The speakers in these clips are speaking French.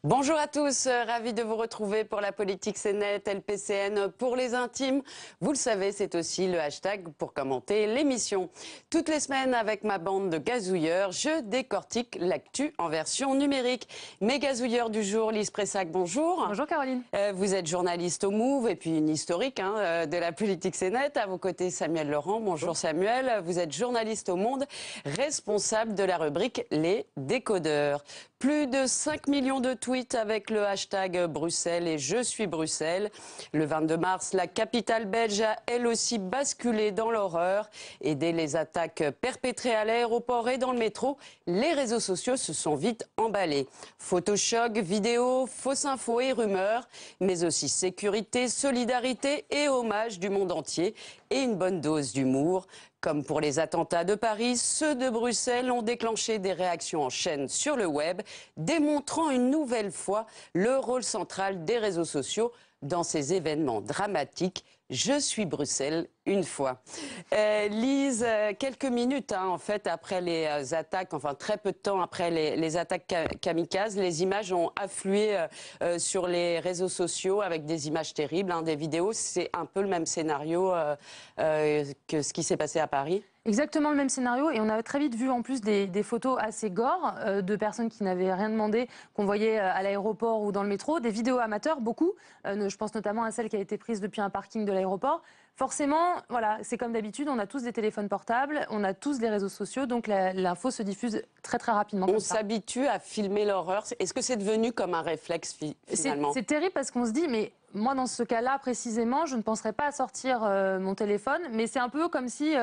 Bonjour à tous, ravi de vous retrouver pour la politique c'est net, LPCN pour les intimes. Vous le savez, c'est aussi le hashtag pour commenter l'émission. Toutes les semaines, avec ma bande de gazouilleurs, je décortique l'actu en version numérique. Mes gazouilleurs du jour, Lise Pressac, bonjour. Bonjour Caroline. Vous êtes journaliste au Move et puis une historique de la politique c'est net. À vos côtés, Samuel Laurent. Bonjour Samuel. Vous êtes journaliste au Monde, responsable de la rubrique Les Décodeurs. Plus de 5 millions de tweets avec le hashtag Bruxelles et Je suis Bruxelles. Le 22 mars, la capitale belge a elle aussi basculé dans l'horreur. Et dès les attaques perpétrées à l'aéroport et dans le métro, les réseaux sociaux se sont vite emballés. Photochoc, vidéos, fausses infos et rumeurs, mais aussi sécurité, solidarité et hommage du monde entier. Et une bonne dose d'humour. Comme pour les attentats de Paris, ceux de Bruxelles ont déclenché des réactions en chaîne sur le web, démontrant une nouvelle fois le rôle central des réseaux sociaux dans ces événements dramatiques. Je suis Bruxelles une fois. Lise, quelques minutes en fait après les attaques, enfin très peu de temps après les attaques kamikazes, les images ont afflué sur les réseaux sociaux avec des images terribles, des vidéos. C'est un peu le même scénario que ce qui s'est passé à Paris. Exactement le même scénario et on a très vite vu en plus des photos assez gore de personnes qui n'avaient rien demandé, qu'on voyait à l'aéroport ou dans le métro, des vidéos amateurs, beaucoup. Je pense notamment à celle qui a été prise depuis un parking de l'aéroport. Forcément, voilà, c'est comme d'habitude, on a tous des téléphones portables, on a tous des réseaux sociaux, donc l'info se diffuse très très rapidement. On s'habitue à filmer l'horreur. Est-ce que c'est devenu comme un réflexe finalement? C'est terrible parce qu'on se dit, mais moi dans ce cas-là précisément, je ne penserais pas à sortir mon téléphone, mais c'est un peu comme si...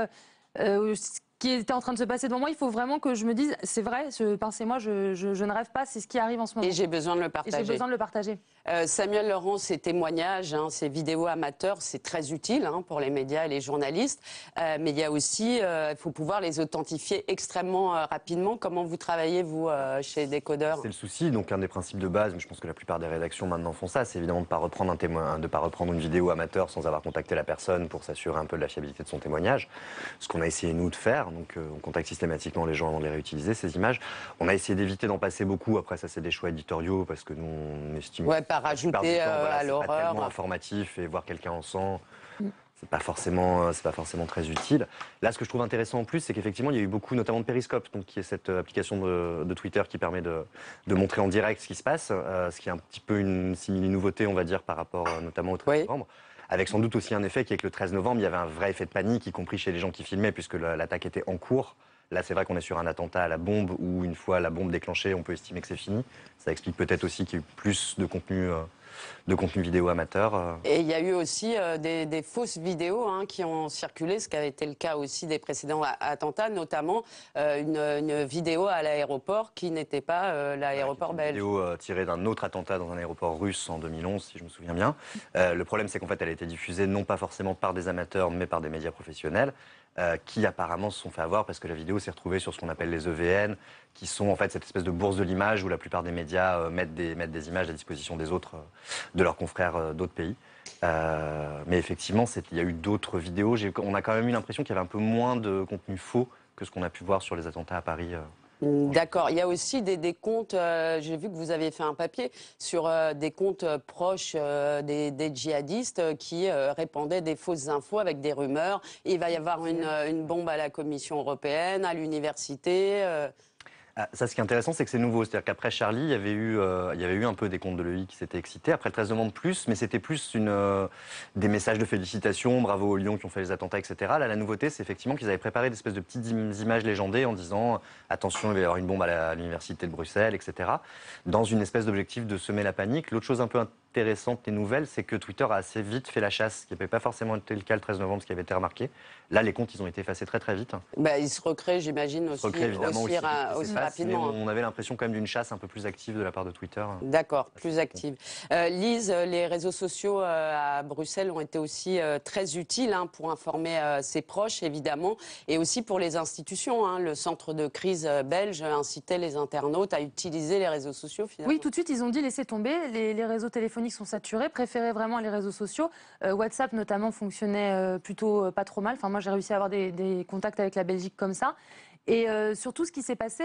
ce qui était en train de se passer devant moi, il faut vraiment que je me dise, c'est vrai, pensez-moi, je ne rêve pas, c'est ce qui arrive en ce moment. Et j'ai besoin de le partager. Et j'ai besoin de le partager. Samuel Laurent, ces témoignages, ces vidéos amateurs, c'est très utile pour les médias et les journalistes. Mais il y a aussi, il faut pouvoir les authentifier extrêmement rapidement. Comment vous travaillez, vous, chez Décodeurs? C'est le souci. Donc, un des principes de base, mais je pense que la plupart des rédactions maintenant font ça, c'est évidemment de ne pas reprendre un témoin, de pas reprendre une vidéo amateur sans avoir contacté la personne pour s'assurer un peu de la fiabilité de son témoignage. Ce qu'on a essayé, nous, de faire. Donc, on contacte systématiquement les gens avant de les réutiliser, ces images. On a essayé d'éviter d'en passer beaucoup. Après, ça, c'est des choix éditoriaux parce que nous, on estime... Ouais, pas rajouter à l'horreur. C'est pas tellement informatif et voir quelqu'un en sang... C'est pas forcément très utile. Là, ce que je trouve intéressant en plus, c'est qu'effectivement, il y a eu beaucoup, notamment de Periscope, donc qui est cette application de Twitter qui permet de montrer en direct ce qui se passe, ce qui est un petit peu une simili-nouveauté, on va dire, par rapport notamment au 13 novembre. Avec sans doute aussi un effet qui est que le 13 novembre, il y avait un vrai effet de panique, y compris chez les gens qui filmaient, puisque l'attaque était en cours. Là, c'est vrai qu'on est sur un attentat à la bombe, où une fois la bombe déclenchée, on peut estimer que c'est fini. Ça explique peut-être aussi qu'il y a eu plus de contenu vidéo amateur. Et il y a eu aussi des fausses vidéos qui ont circulé, ce qui avait été le cas aussi des précédents attentats, notamment une vidéo à l'aéroport qui n'était pas l'aéroport belge. Une vidéo tirée d'un autre attentat dans un aéroport russe en 2011, si je me souviens bien. Le problème, c'est qu'en fait, elle a été diffusée non pas forcément par des amateurs, mais par des médias professionnels. Qui apparemment se sont fait avoir parce que la vidéo s'est retrouvée sur ce qu'on appelle les EVN, qui sont en fait cette espèce de bourse de l'image où la plupart des médias mettent des images à disposition des autres, de leurs confrères d'autres pays. Mais effectivement, il y a eu d'autres vidéos. On a quand même eu l'impression qu'il y avait un peu moins de contenu faux que ce qu'on a pu voir sur les attentats à Paris. D'accord. Il y a aussi des comptes, j'ai vu que vous aviez fait un papier sur des comptes proches des djihadistes qui répandaient des fausses infos avec des rumeurs. Il va y avoir une bombe à la Commission européenne, à l'université. Ça, ce qui est intéressant, c'est que c'est nouveau. C'est-à-dire qu'après Charlie, il y avait eu un peu des comptes de l'EI qui s'étaient excités. Après le 13 novembre, plus, mais c'était plus des messages de félicitations, bravo aux Lions qui ont fait les attentats, etc. Là, la nouveauté, c'est effectivement qu'ils avaient préparé des espèces de petites images légendées en disant attention, il va y avoir une bombe à l'université de Bruxelles, etc. Dans une espèce d'objectif de semer la panique. L'autre chose un peu intéressante et nouvelle, c'est que Twitter a assez vite fait la chasse, ce qui n'avait pas forcément été le cas le 13 novembre, ce qui avait été remarqué. Là, les comptes, ils ont été effacés très très vite. Ils se recréent, j'imagine, aussi rapidement. On avait l'impression quand même d'une chasse un peu plus active de la part de Twitter. D'accord, plus active. Lise, les réseaux sociaux à Bruxelles ont été aussi très utiles pour informer ses proches, évidemment, et aussi pour les institutions. Le centre de crise belge incitait les internautes à utiliser les réseaux sociaux, finalement. Oui, tout de suite, ils ont dit laisser tomber les réseaux téléphoniques. téléphoniques sont saturés, préféraient vraiment les réseaux sociaux. WhatsApp notamment fonctionnait plutôt pas trop mal. Enfin, moi, j'ai réussi à avoir des contacts avec la Belgique comme ça. Et surtout, ce qui s'est passé,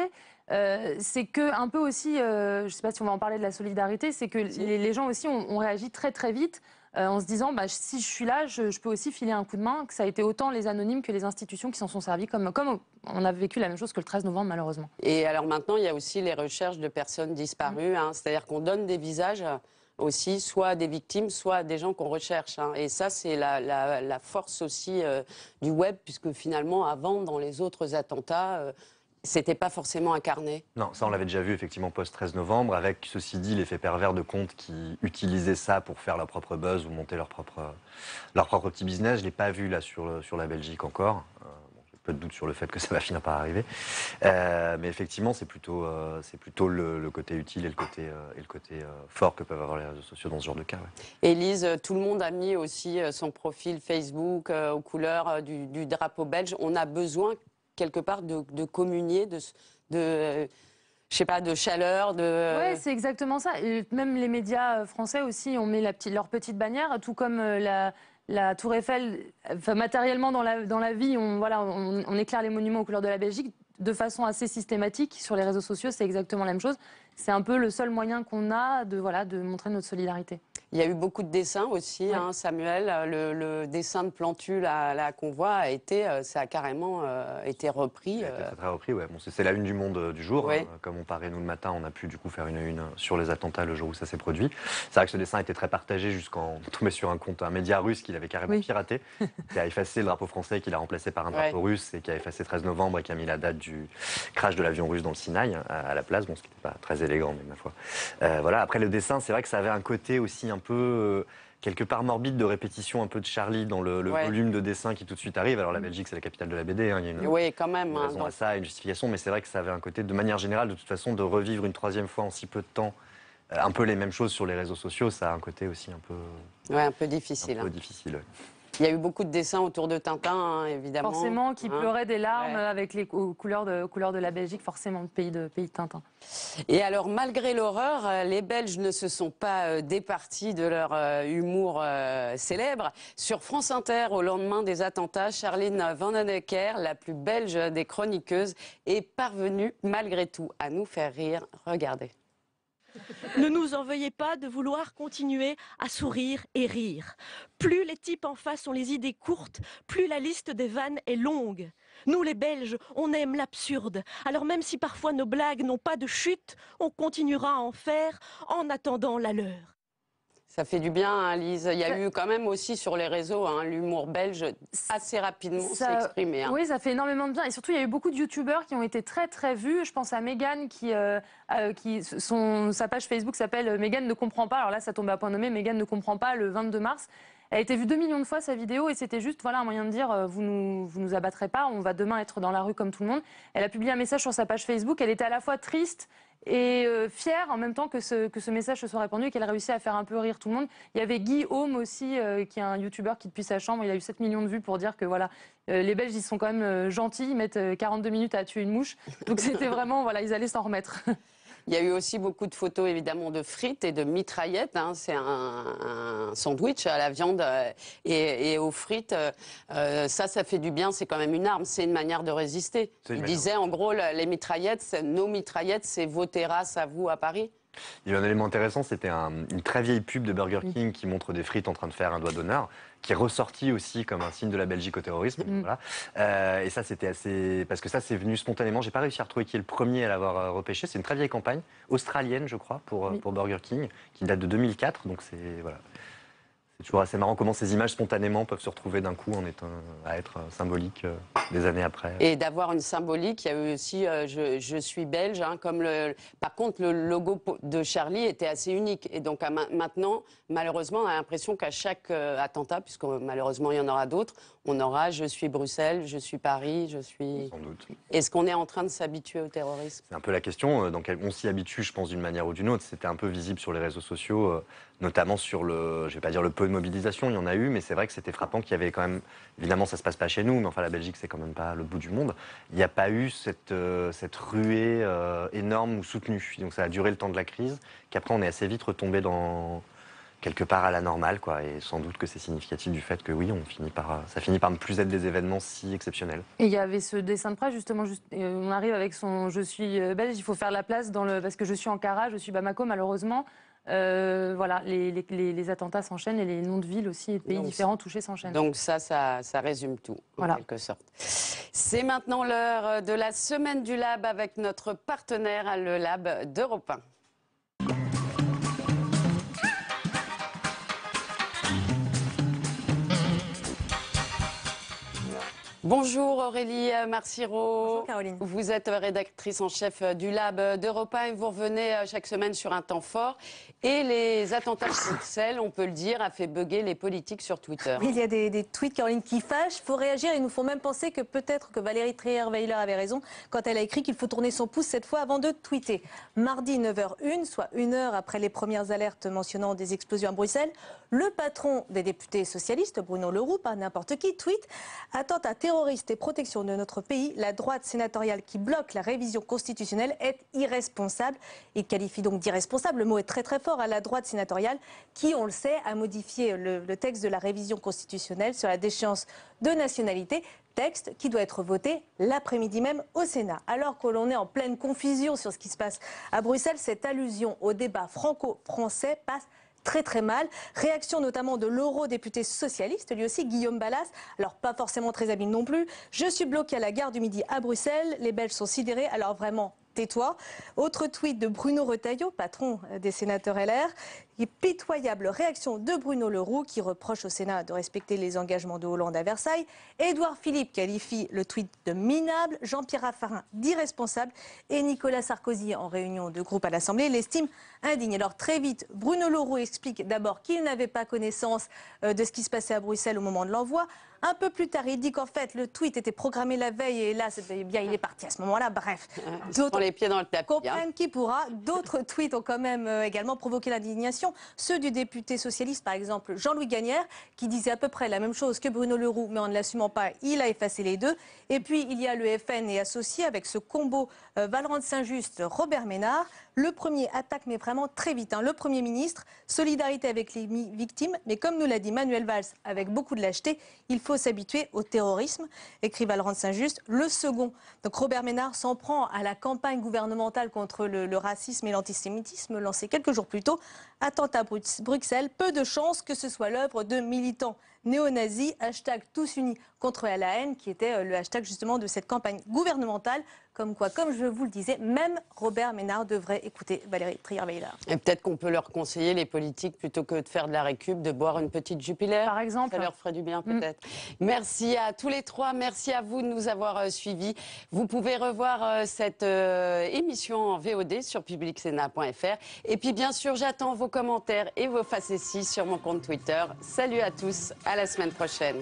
c'est que un peu aussi, je ne sais pas si on va en parler de la solidarité, c'est que les gens aussi ont réagi très très vite en se disant, si je suis là, je peux aussi filer un coup de main, que ça a été autant les anonymes que les institutions qui s'en sont servis, comme on a vécu la même chose que le 13 novembre malheureusement. Et alors maintenant, il y a aussi les recherches de personnes disparues, hein, c'est-à-dire qu'on donne des visages aussi, soit à des victimes, soit à des gens qu'on recherche. Hein. Et ça, c'est la force aussi du web, puisque finalement, avant, dans les autres attentats, c'était pas forcément incarné. Non, ça on l'avait déjà vu effectivement post-13 novembre, avec ceci dit l'effet pervers de comptes qui utilisaient ça pour faire leur propre buzz ou monter leur propre petit business. Je ne l'ai pas vu là sur la Belgique encore. J'ai peu de doute sur le fait que ça va finir par arriver. Mais effectivement, c'est plutôt le côté utile et le côté fort que peuvent avoir les réseaux sociaux dans ce genre de cas. Ouais. Élise, tout le monde a mis aussi son profil Facebook aux couleurs du drapeau belge. On a besoin quelque part de communier, je sais pas, de chaleur, de... Ouais, c'est exactement ça. Et même les médias français aussi ont mis leur petite bannière, tout comme la Tour Eiffel. Enfin, matériellement, dans la vie, on éclaire les monuments aux couleurs de la Belgique de façon assez systématique. Sur les réseaux sociaux, c'est exactement la même chose. C'est un peu le seul moyen qu'on a de montrer notre solidarité. Il y a eu beaucoup de dessins aussi, ouais. Hein, Samuel. Le dessin de Plantu là qu'on voit ça a carrément été repris. Ça a été très, très repris, ouais. Bon, c'est la une du Monde du jour. Ouais. Hein. Comme on paraît nous le matin, on a pu du coup faire une sur les attentats le jour où ça s'est produit. C'est vrai que ce dessin était très partagé jusqu'en tombé sur un média russe qui l'avait carrément piraté, qui a effacé le drapeau français, qui l'a remplacé par un drapeau russe et qui a effacé 13 novembre et qui a mis la date du crash de l'avion russe dans le Sinaï à la place. Bon, ce qui n'était pas très élégant, mais ma foi. Voilà. Après le dessin, c'est vrai que ça avait un côté aussi un peu quelque part morbide de répétition un peu de Charlie dans le volume de dessin qui tout de suite arrive. Alors la Belgique, c'est la capitale de la BD, hein, il y a quand même, une raison à ça, une justification, mais c'est vrai que ça avait un côté, de manière générale, de toute façon, de revivre une troisième fois en si peu de temps, un peu les mêmes choses sur les réseaux sociaux, ça a un côté aussi un peu difficile. difficile. Il y a eu beaucoup de dessins autour de Tintin, hein, évidemment. Forcément, qui pleurait des larmes avec les couleurs de la Belgique, forcément, le pays de Tintin. Et alors, malgré l'horreur, les Belges ne se sont pas départis de leur humour célèbre. Sur France Inter, au lendemain des attentats, Charline Vanhoenacker, la plus belge des chroniqueuses, est parvenue, malgré tout, à nous faire rire. Regardez. Ne nous en veuillez pas de vouloir continuer à sourire et rire. Plus les types en face ont les idées courtes, plus la liste des vannes est longue. Nous les Belges, on aime l'absurde. Alors même si parfois nos blagues n'ont pas de chute, on continuera à en faire en attendant la leur. Ça fait du bien, hein, Lise. Il y a eu quand même aussi sur les réseaux, hein, l'humour belge assez rapidement s'est exprimé. Hein. Oui, ça fait énormément de bien. Et surtout, il y a eu beaucoup de youtubeurs qui ont été très très vus. Je pense à Mégane sa page Facebook s'appelle Mégane ne comprend pas. Alors là, ça tombe à point nommé. Mégane ne comprend pas le 22 mars. Elle a été vue 2 millions de fois sa vidéo et c'était juste un moyen de dire vous nous abattrez pas, on va demain être dans la rue comme tout le monde. Elle a publié un message sur sa page Facebook. Elle était à la fois triste et fière en même temps que ce message se soit répandu et qu'elle réussit à faire un peu rire tout le monde. Il y avait Guy Home aussi, qui est un youtubeur qui depuis sa chambre, il a eu 7 millions de vues pour dire que les Belges ils sont quand même gentils, ils mettent 42 minutes à tuer une mouche. Donc c'était vraiment, ils allaient s'en remettre. Il y a eu aussi beaucoup de photos, évidemment, de frites et de mitraillettes. Hein. C'est un sandwich à la viande et aux frites. Ça fait du bien. C'est quand même une arme. C'est une manière de résister. Il disait, en gros, les mitraillettes, nos mitraillettes, c'est vos terrasses à vous à Paris. Il y a un élément intéressant, c'était une très vieille pub de Burger King qui montre des frites en train de faire un doigt d'honneur, qui est ressorti aussi comme un signe de la Belgique au terrorisme. Voilà. Et ça, c'était assez... Parce que ça, c'est venu spontanément. J'ai pas réussi à retrouver qui est le premier à l'avoir repêché. C'est une très vieille campagne, australienne, je crois, pour Burger King, qui date de 2004. Donc c'est... Voilà. C'est toujours assez marrant comment ces images spontanément peuvent se retrouver d'un coup à être symboliques des années après. Et d'avoir une symbolique, il y a eu aussi je suis belge, hein, par contre le logo de Charlie était assez unique. Et donc maintenant, malheureusement, on a l'impression qu'à chaque attentat, puisque malheureusement il y en aura d'autres, on aura je suis Bruxelles, je suis Paris, je suis... Sans doute. Est-ce qu'on est en train de s'habituer au terrorisme? C'est un peu la question. Donc on s'y habitue, je pense, d'une manière ou d'une autre. C'était un peu visible sur les réseaux sociaux, notamment sur je vais pas dire le peu de mobilisation, il y en a eu, mais c'est vrai que c'était frappant qu'il y avait quand même, évidemment ça se passe pas chez nous, mais enfin la Belgique c'est quand même pas le bout du monde, il n'y a pas eu cette ruée énorme ou soutenue. Donc ça a duré le temps de la crise, qu'après on est assez vite retombé dans quelque part à la normale, quoi. Et sans doute que c'est significatif du fait que oui, ça finit par ne plus être des événements si exceptionnels. Et il y avait ce dessin de presse, justement, on arrive avec son « je suis belge », il faut faire la place parce que je suis Ankara, je suis Bamako, malheureusement. Voilà, les attentats s'enchaînent et les noms de villes aussi et de pays différents touchés s'enchaînent. Donc ça résume tout, en quelque sorte. C'est maintenant l'heure de la semaine du Lab avec notre partenaire, le Lab d'Europe 1. Bonjour Aurélie Marciro. Bonjour Caroline. Vous êtes rédactrice en chef du Lab d'Europe 1 et vous revenez chaque semaine sur un temps fort. Et les attentats de Bruxelles, on peut le dire, a fait bugger les politiques sur Twitter. Oui, il y a des tweets, Caroline, qui fâchent. Il faut réagir. Ils nous font même penser que peut-être que Valérie Trierweiler avait raison quand elle a écrit qu'il faut tourner son pouce cette fois avant de tweeter. Mardi 9h01, soit 1 heure après les premières alertes mentionnant des explosions à Bruxelles, le patron des députés socialistes, Bruno Le Roux, pas n'importe qui, tweet « Attentat terroriste et protection de notre pays, la droite sénatoriale qui bloque la révision constitutionnelle est irresponsable ». Il qualifie donc d'irresponsable, le mot est très très fort, à la droite sénatoriale qui, on le sait, a modifié le texte de la révision constitutionnelle sur la déchéance de nationalité. Texte qui doit être voté l'après-midi même au Sénat. Alors que l'on est en pleine confusion sur ce qui se passe à Bruxelles, cette allusion au débat franco-français passe très très mal. Réaction notamment de l'eurodéputé socialiste, lui aussi, Guillaume Balas. Alors pas forcément très habile non plus. Je suis bloqué à la gare du Midi à Bruxelles. Les Belges sont sidérés. Alors vraiment, tais-toi. Autre tweet de Bruno Retailleau, patron des sénateurs LR. Et pitoyable réaction de Bruno Le Roux qui reproche au Sénat de respecter les engagements de Hollande à Versailles. Édouard Philippe qualifie le tweet de minable, Jean-Pierre Raffarin d'irresponsable et Nicolas Sarkozy en réunion de groupe à l'Assemblée l'estime indigne. Alors très vite, Bruno Le Roux explique d'abord qu'il n'avait pas connaissance de ce qui se passait à Bruxelles au moment de l'envoi. Un peu plus tard, il dit qu'en fait le tweet était programmé la veille et là, bien, il est parti à ce moment-là. Bref, d'autres les pieds dans le tapis. Comprennent qui pourra. D'autres tweets ont quand même également provoqué l'indignation. Ceux du député socialiste, par exemple Jean-Louis Gagnère, qui disait à peu près la même chose que Bruno Le Roux, mais en ne l'assumant pas, il a effacé les deux. Et puis il y a le FN et associé avec ce combo Valorant Saint-Just, Robert Ménard. Le premier attaque, mais vraiment très vite. Le Premier ministre, solidarité avec les victimes, mais comme nous l'a dit Manuel Valls, avec beaucoup de lâcheté, il faut s'habituer au terrorisme, écrit Valorant Saint-Just. Le second, donc Robert Ménard, s'en prend à la campagne gouvernementale contre le racisme et l'antisémitisme lancée quelques jours plus tôt. Attentat à Bruxelles, peu de chance que ce soit l'œuvre de militants néo-nazis, hashtag tous unis contre la haine, qui était le hashtag justement de cette campagne gouvernementale. Comme quoi, comme je vous le disais, même Robert Ménard devrait écouter Valérie Trierweiler. Et peut-être qu'on peut leur conseiller, les politiques, plutôt que de faire de la récup, de boire une petite Jupiler. Par exemple. Ça leur ferait du bien, peut-être. Merci à tous les trois. Merci à vous de nous avoir suivis. Vous pouvez revoir cette émission en VOD sur publicsena.fr. Et puis, bien sûr, j'attends vos commentaires et vos facéties sur mon compte Twitter. Salut à tous. À la semaine prochaine.